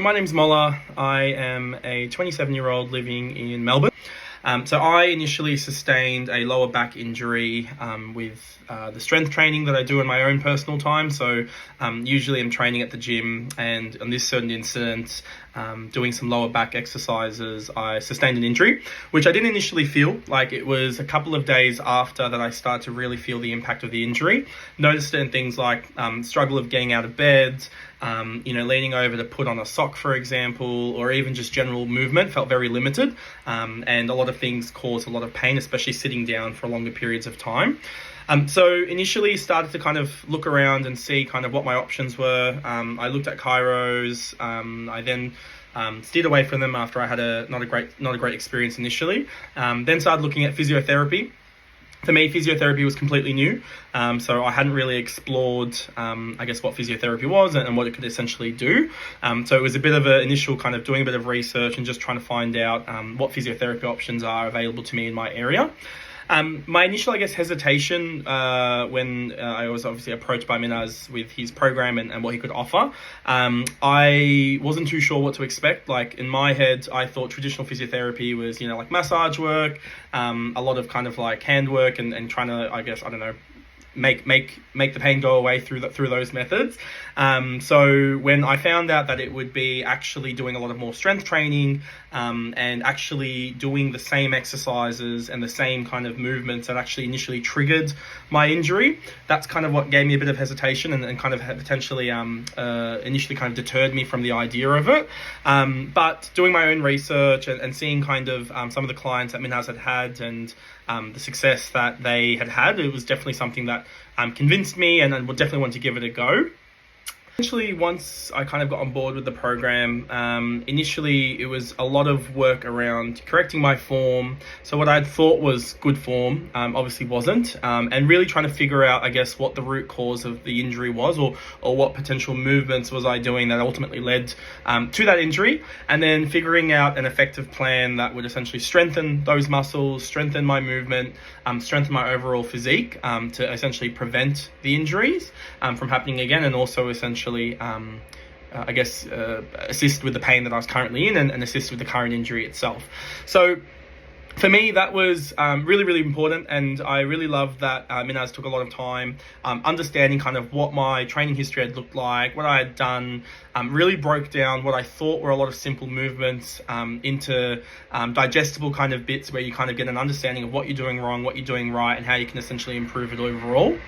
My name's Moller. I am a 27-year-old living in Melbourne. So I initially sustained a lower back injury with the strength training that I do in my own personal time. So usually I'm training at the gym, and on this certain incident, doing some lower back exercises, I sustained an injury, which I didn't initially feel. Like, it was a couple of days after that I started to really feel the impact of the injury. Noticed it in things like struggle of getting out of bed, leaning over to put on a sock, for example, or even just general movement felt very limited. And a lot of things caused a lot of pain, especially sitting down for longer periods of time. So initially started to kind of look around and see kind of what my options were. I looked at chiros. I then steered away from them after I had not a great experience initially. Then started looking at physiotherapy. For me, physiotherapy was completely new, so I hadn't really explored, what physiotherapy was and what it could essentially do. So it was a bit of an initial kind of doing a bit of research and just trying to find out what physiotherapy options are available to me in my area. My initial, hesitation when I was obviously approached by Minaz with his program and what he could offer, I wasn't too sure what to expect. Like, in my head, I thought traditional physiotherapy was, like massage work, a lot of kind of like hand work and trying to, make the pain go away through those methods. So when I found out that it would be actually doing a lot of more strength training, and actually doing the same exercises and the same kind of movements that actually initially triggered my injury, that's kind of what gave me a bit of hesitation and kind of potentially initially kind of deterred me from the idea of it. But doing my own research and seeing kind of some of the clients that Minaz had and the success that they had, it was definitely something that convinced me and would definitely want to give it a go. Essentially, once I kind of got on board with the program, initially it was a lot of work around correcting my form. So what I thought was good form obviously wasn't, and really trying to figure out, what the root cause of the injury was, or what potential movements was I doing that ultimately led to that injury, and then figuring out an effective plan that would essentially strengthen those muscles, strengthen my movement, strengthen my overall physique, to essentially prevent the injuries from happening again, and also essentially assist with the pain that I was currently in and assist with the current injury itself. So for me, that was really, really important, and I really loved that Minaz took a lot of time understanding kind of what my training history had looked like, what I had done, really broke down what I thought were a lot of simple movements into digestible kind of bits where you kind of get an understanding of what you're doing wrong, what you're doing right, and how you can essentially improve it overall.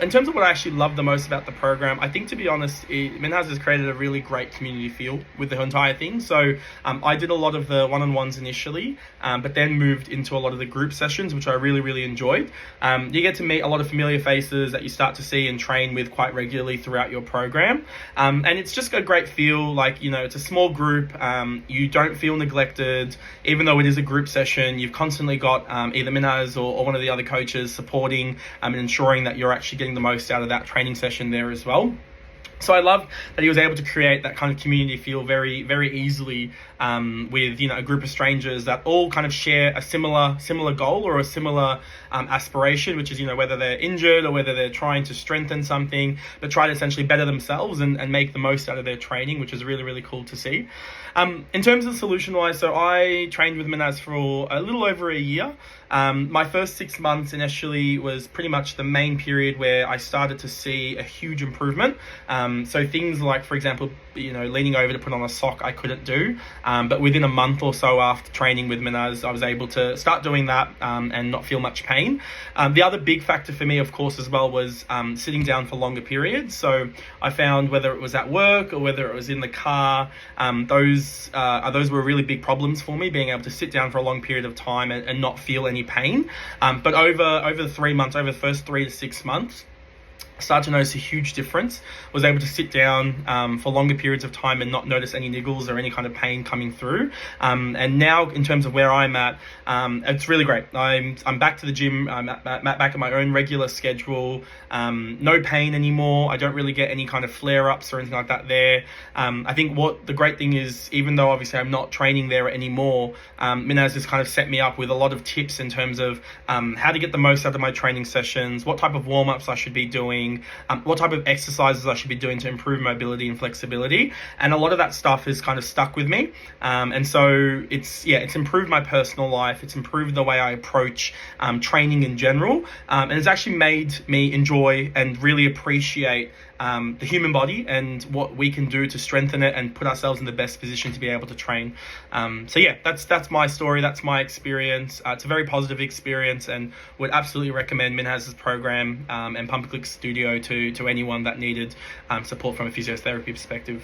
In terms of what I actually love the most about the program, I think, to be honest, Minhaz has created a really great community feel with the entire thing. So I did a lot of the one-on-ones initially, but then moved into a lot of the group sessions, which I really, really enjoyed. You get to meet a lot of familiar faces that you start to see and train with quite regularly throughout your program. And it's just a great feel, it's a small group. You don't feel neglected. Even though it is a group session, you've constantly got either Minhaz or one of the other coaches supporting and ensuring that you're actually getting the most out of that training session there as well. So I love that he was able to create that kind of community feel very, very easily with a group of strangers that all kind of share a similar goal or a similar aspiration, which is whether they're injured or whether they're trying to strengthen something, but try to essentially better themselves and make the most out of their training, which is really, really cool to see. In terms of solution-wise, so I trained with Minaz for a little over a year. My first 6 months initially was pretty much the main period where I started to see a huge improvement. So things like, for example, leaning over to put on a sock I couldn't do. But within a month or so after training with Minaz, I was able to start doing that and not feel much pain. The other big factor for me, of course, as well, was sitting down for longer periods. So I found, whether it was at work or whether it was in the car, those were really big problems for me, being able to sit down for a long period of time and not feel any pain. But over the 3 months, over the first 3 to 6 months, started to notice a huge difference. Was able to sit down for longer periods of time and not notice any niggles or any kind of pain coming through. And now, in terms of where I'm at, it's really great. I'm back to the gym. I'm back at my own regular schedule. No pain anymore. I don't really get any kind of flare-ups or anything like that there. I think what the great thing is, even though obviously I'm not training there anymore, Minaz has kind of set me up with a lot of tips in terms of how to get the most out of my training sessions, what type of warm-ups I should be doing, training, what type of exercises I should be doing to improve mobility and flexibility. And a lot of that stuff is kind of stuck with me. And so it's improved my personal life. It's improved the way I approach training in general. And it's actually made me enjoy and really appreciate the human body and what we can do to strengthen it and put ourselves in the best position to be able to train. So yeah, that's my story. That's my experience. It's a very positive experience, and would absolutely recommend Minhaz's program and Pump and Click Studio to anyone that needed support from a physiotherapy perspective.